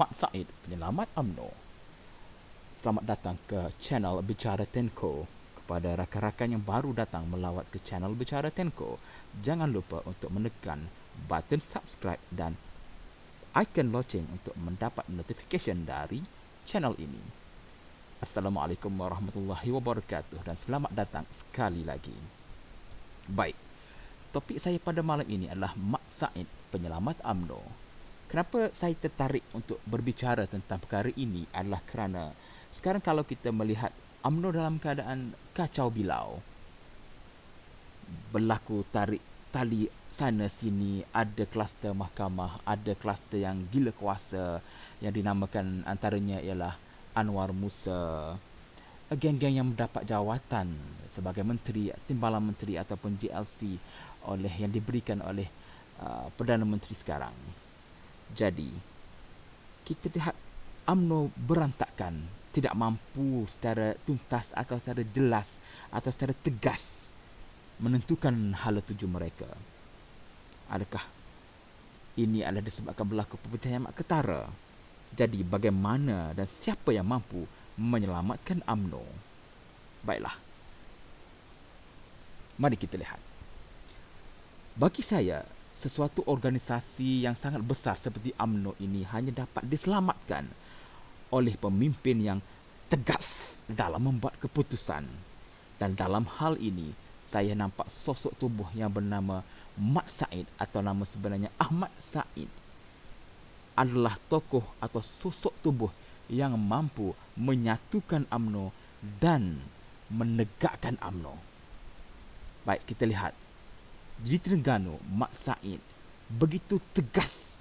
Mak Said, penyelamat UMNO. Selamat datang ke channel Bicara Tenko. Kepada rakan-rakan yang baru datang melawat ke channel Bicara Tenko, jangan lupa untuk menekan button subscribe dan ikon loceng untuk mendapat notification dari channel ini. Assalamualaikum warahmatullahi wabarakatuh dan selamat datang sekali lagi. Baik, topik saya pada malam ini adalah Mak Said, penyelamat UMNO. Kenapa saya tertarik untuk berbicara tentang perkara ini adalah kerana sekarang kalau kita melihat UMNO dalam keadaan kacau bilau, berlaku tarik tali sana sini, ada kluster mahkamah, ada kluster yang gila kuasa yang dinamakan antaranya ialah Anwar Musa, geng-geng yang mendapat jawatan sebagai menteri, timbalan menteri ataupun JLC yang diberikan oleh Perdana Menteri sekarang. Jadi, kita lihat UMNO berantakan, tidak mampu secara tuntas atau secara jelas atau secara tegas menentukan hala tuju mereka. Adakah ini adalah disebabkan berlaku perpecahan yang ketara? Jadi, bagaimana dan siapa yang mampu menyelamatkan UMNO? Baiklah, mari kita lihat. Bagi saya, sesuatu organisasi yang sangat besar seperti UMNO ini hanya dapat diselamatkan oleh pemimpin yang tegas dalam membuat keputusan. Dan dalam hal ini, saya nampak sosok tubuh yang bernama Mak Said atau nama sebenarnya Ahmad Said adalah tokoh atau sosok tubuh yang mampu menyatukan UMNO dan menegakkan UMNO. Baik, kita lihat. Di Terengganu, Mak Said begitu tegas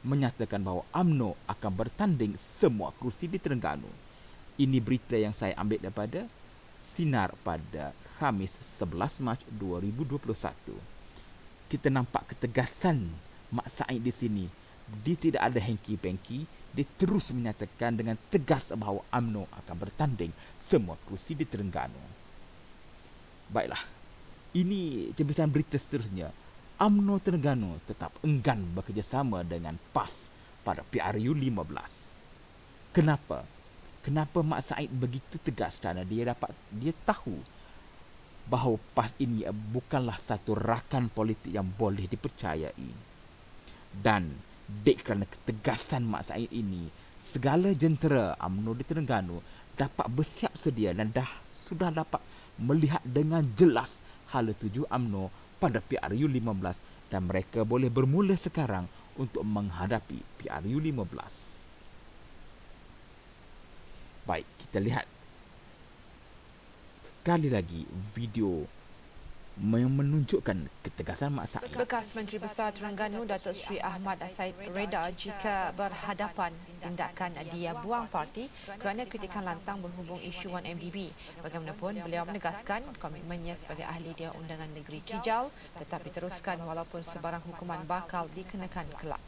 menyatakan bahawa UMNO akan bertanding semua kerusi di Terengganu. Ini berita yang saya ambil daripada Sinar pada Khamis 11 Mac 2021. Kita nampak ketegasan Mak Said di sini. Dia tidak ada hengki-pengki. Dia terus menyatakan dengan tegas bahawa UMNO akan bertanding semua kerusi di Terengganu. Baiklah. Ini jempisan berita seterusnya. UMNO Terengganu tetap enggan bekerjasama dengan PAS pada PRU 15. Kenapa? Kenapa Mak Said begitu tegas? Kerana dia tahu bahawa PAS ini bukanlah satu rakan politik yang boleh dipercayai. Dan kerana ketegasan Mak Said ini, segala jentera UMNO di Terengganu dapat bersiap sedia dan sudah dapat melihat dengan jelas hala tuju UMNO pada PRU 15 dan mereka boleh bermula sekarang untuk menghadapi PRU 15. Baik, kita lihat sekali lagi video yang menunjukkan ketegasan Mak Said. Bekas Menteri Besar Terengganu Datuk Seri Ahmad Said reda jika berhadapan tindakan dia buang parti kerana kritikan lantang berhubung isu 1MDB. Bagaimanapun, beliau menegaskan komitmennya sebagai ahli Dewan Undangan Negeri Kijal tetap diteruskan walaupun sebarang hukuman bakal dikenakan kelak.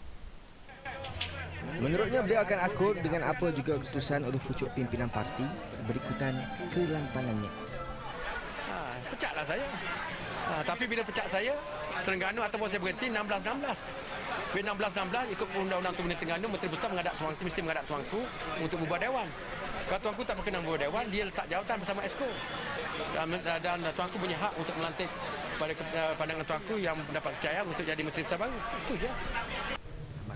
Menurutnya, beliau akan akur dengan apa juga keputusan oleh pucuk pimpinan parti berikutan kelantangannya. Pecatlah saya. Tapi bila pecat saya, Terengganu ataupun saya berhenti 16-16. Bila 16-16 ikut undang-undang Tuan Terengganu, Menteri Besar mesti menghadap tuanku untuk bubar dewan. Kalau tuanku tak berkenan bubar dewan, dia letak jawatan bersama Esko. Dan tuanku punya hak untuk melantik pada pandangan tuanku yang mendapat percaya untuk jadi Menteri Besar baru. Itu je.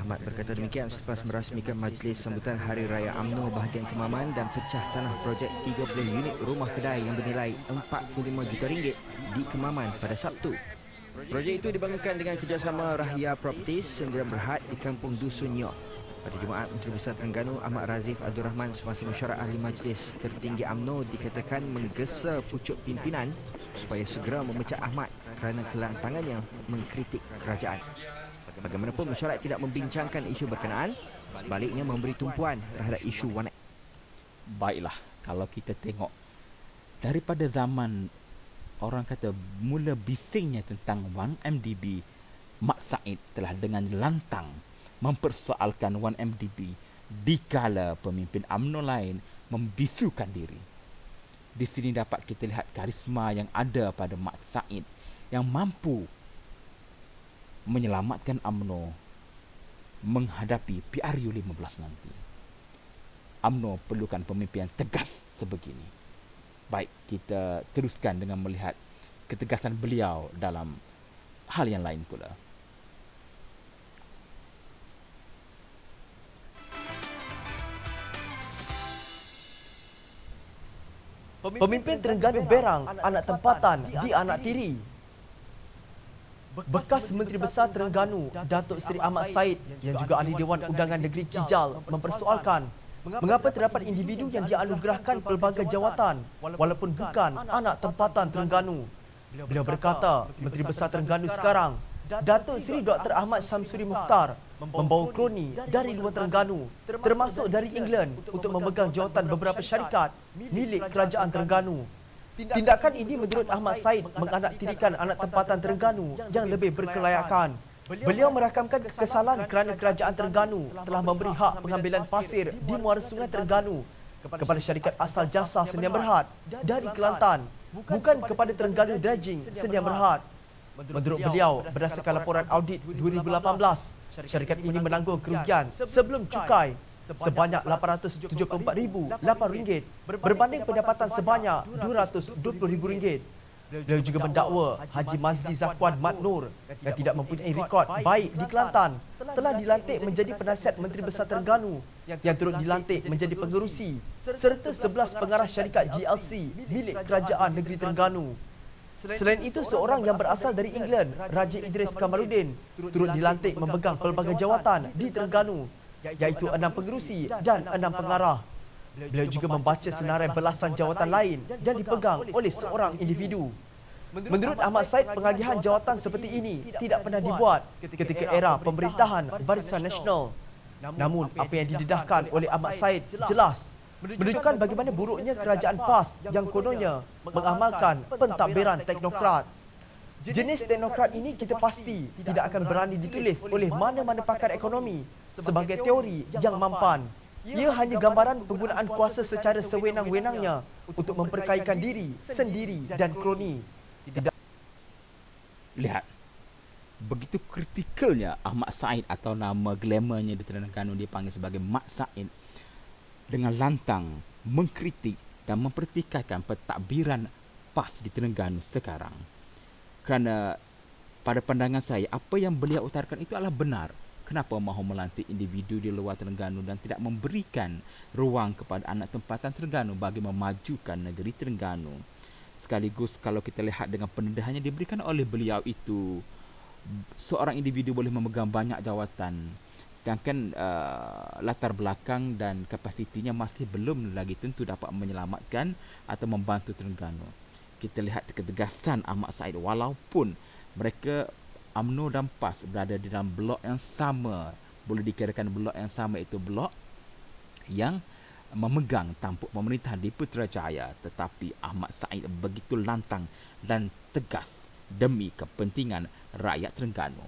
Ahmad berkata demikian selepas merasmikan majlis sambutan Hari Raya UMNO bahagian Kemaman dan pecah tanah projek 30 unit rumah kedai yang bernilai 45 juta ringgit di Kemaman pada Sabtu. Projek itu dibangunkan dengan kerjasama Rahia Properties Sendirian Berhad di Kampung Dusun Nyok. Pada Jumaat, Menteri Besar Terengganu Ahmad Razif Abdul Rahman semasa mesyuarat ahli majlis tertinggi UMNO dikatakan menggesa pucuk pimpinan supaya segera memecat Ahmad kerana kelantangannya mengkritik kerajaan. Bagaimanapun, mesyuarat tidak membincangkan isu berkenaan, sebaliknya memberi tumpuan terhadap isu wanak. Baiklah, kalau kita tengok daripada zaman orang kata mula bisingnya tentang 1MDB, Mak Said telah dengan lantang mempersoalkan 1MDB dikala pemimpin UMNO lain membisukan diri. Di sini dapat kita lihat karisma yang ada pada Mak Said yang mampu menyelamatkan UMNO menghadapi PRU15 nanti. UMNO perlukan pemimpin yang tegas sebegini. Baik, kita teruskan dengan melihat ketegasan beliau dalam hal yang lain pula. Pemimpin Terengganu Berang, anak tempatan di anak tiri. Bekas Menteri Besar Terengganu, Datuk Seri Ahmad Said yang juga Ahli Dewan Undangan Negeri Kijal mempersoalkan mengapa terdapat individu yang dianugerahkan pelbagai jawatan walaupun bukan anak tempatan Terengganu. Beliau berkata, Menteri Besar Terengganu sekarang, Datuk Seri Dr. Ahmad Samsuri Mukhtar, membawa kroni dari luar Terengganu, termasuk dari England untuk memegang jawatan beberapa syarikat milik Kerajaan Terengganu. Tindakan ini menurut Ahmad Said menganaktirikan anak tempatan Terengganu yang lebih berkelayakan. Beliau merakamkan kekesalan kerana Kerajaan Terengganu telah memberi hak pengambilan pasir di muara sungai Terengganu kepada syarikat asal jasa Sdn Bhd dari Kelantan, bukan kepada Terengganu Dredging Sdn Bhd. Menurut beliau, berdasarkan laporan audit 2018, syarikat ini menanggung kerugian sebelum cukai sebanyak RM874,008 berbanding pendapatan sebanyak RM220,000. Beliau juga mendakwa Haji Mazli Zakwan Mat Nur yang tidak mempunyai rekod baik di Kelantan telah dilantik menjadi penasihat Menteri Besar Terengganu yang turut dilantik menjadi pengerusi serta 11 pengarah syarikat GLC milik Kerajaan Negeri Terengganu. Selain itu, seorang yang berasal dari England, Raja Idris Kamaluddin, turut dilantik memegang pelbagai jawatan di Terengganu, iaitu 6 pengerusi dan 6 pengarah. Beliau juga membaca senarai belasan jawatan lain yang dipegang oleh seorang individu. Menurut Ahmad Said, pengagihan jawatan seperti ini tidak pernah dibuat ketika era pemerintahan Barisan Nasional. Namun, apa yang didedahkan oleh Ahmad Said jelas menunjukkan bagaimana buruknya kerajaan PAS yang kononnya mengamalkan pentadbiran teknokrat. Jenis teknokrat ini kita pasti tidak akan berani ditulis oleh mana-mana pakar ekonomi sebagai teori yang mampan. Ia hanya gambaran penggunaan kuasa secara sewenang-wenangnya untuk memperkayakan diri sendiri dan kroni. Lihat, begitu kritikalnya Ahmad Said atau nama glamournya di Terengganu dipanggil sebagai Mat Said, dengan lantang mengkritik dan mempertikaikan pentadbiran PAS di Terengganu sekarang. Kerana pada pandangan saya, apa yang beliau utarakan itu adalah benar. Kenapa mahu melantik individu di luar Terengganu dan tidak memberikan ruang kepada anak tempatan Terengganu bagi memajukan negeri Terengganu? Sekaligus kalau kita lihat dengan pendedahan yang diberikan oleh beliau itu, seorang individu boleh memegang banyak jawatan, sedangkan latar belakang dan kapasitinya masih belum lagi tentu dapat menyelamatkan atau membantu Terengganu. Kita lihat ketegasan Ahmad Said walaupun mereka UMNO dan PAS berada di dalam blok yang sama, boleh dikirakan blok yang sama itu blok yang memegang tampuk pemerintahan di Putrajaya, tetapi Ahmad Said begitu lantang dan tegas demi kepentingan rakyat Terengganu.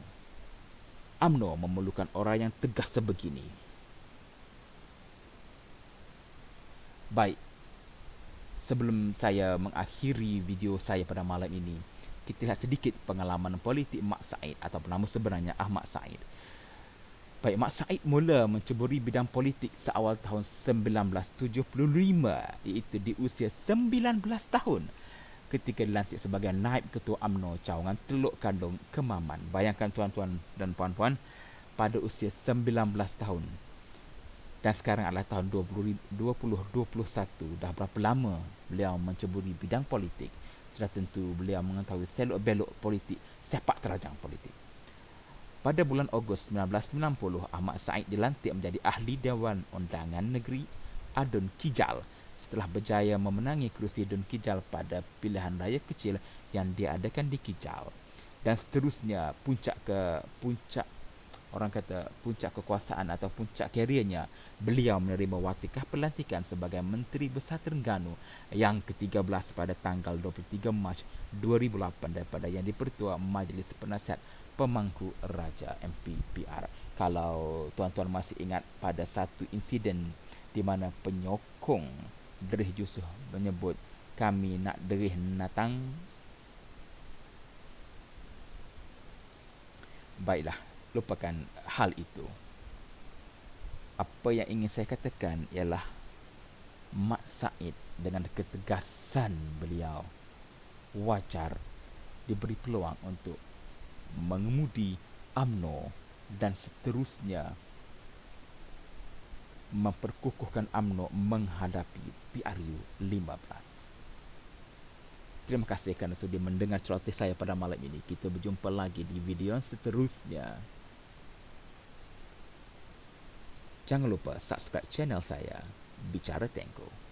UMNO memerlukan orang yang tegas sebegini. Baik, sebelum saya mengakhiri video saya pada malam ini, kita lihat sedikit pengalaman politik Mat Said atau nama sebenarnya Ahmad Said. Baik, Mat Said mula menceburi bidang politik seawal tahun 1975, iaitu di usia 19 tahun. Ketika dilantik sebagai naib ketua UMNO cawangan Teluk Kandung, Kemaman. Bayangkan tuan-tuan dan puan-puan, pada usia 19 tahun. Dan sekarang adalah tahun 2021. Dah berapa lama beliau menceburi bidang politik? Sudah tentu beliau mengetahui selok-belok politik, sepak terjang politik. Pada bulan Ogos 1990, Ahmad Said dilantik menjadi Ahli Dewan Undangan Negeri Adun Kijal setelah berjaya memenangi kerusi Dun Kijal pada pilihan raya kecil yang diadakan di Kijal. Dan seterusnya puncak kekuasaan atau puncak karirnya, beliau menerima watikah pelantikan sebagai Menteri Besar Terengganu yang ke-13 pada tanggal 23 Mac 2008 daripada yang dipertua Majlis Penasihat Pemangku Raja MPPR. Kalau tuan-tuan masih ingat pada satu insiden di mana penyokong Derih Yusof menyebut kami nak derih natang. Baiklah, lupakan hal itu. Apa yang ingin saya katakan ialah Mat Said dengan ketegasan beliau wajar diberi peluang untuk mengemudi UMNO dan seterusnya memperkukuhkan UMNO menghadapi PRU 15. Terima kasih kerana sudi mendengar celoteh saya pada malam ini. Kita berjumpa lagi di video seterusnya. Jangan lupa subscribe channel saya, Bicara Tengku.